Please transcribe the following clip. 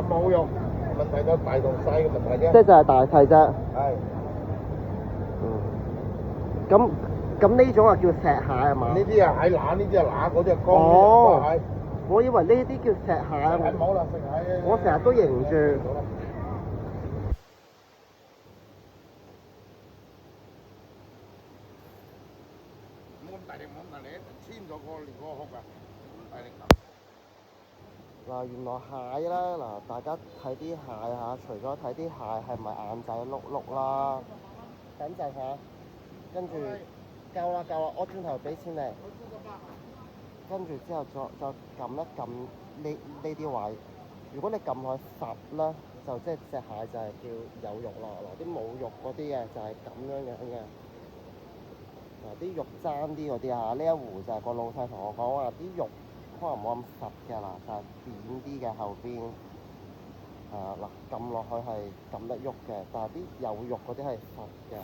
冇用，問題就大同細嘅問題啫。即係就係大細啫。係。咁呢種啊叫石蟹係嘛？呢啲啊蟹乸，呢啲啊乸，嗰啲啊乾哦嘅蟹。我以為呢啲叫石蟹啊。係冇啦，食蟹。我成日都認住。冇咁大力，冇咁大力，穿咗連嗰個殼啊！大力嗱，原來蟹咧，嗱，大家睇啲蟹嚇，除咗睇啲蟹係咪眼仔碌碌啦，等陣嚇，跟住夠啦，我轉頭俾錢你，跟住之後再撳一撳呢啲位，如果你撳落去實咧，就即係隻蟹就係叫有肉啦，嗱，啲冇肉嗰啲嘅就係咁樣嘅。嗱，啲肉爭啲嗰啲啊，呢一壺就係個老細同我講話，啲肉可能冇咁實嘅嗱，就係扁啲嘅後邊。嗱，撳落去係撳得喐嘅，但係啲有肉嗰啲係實嘅。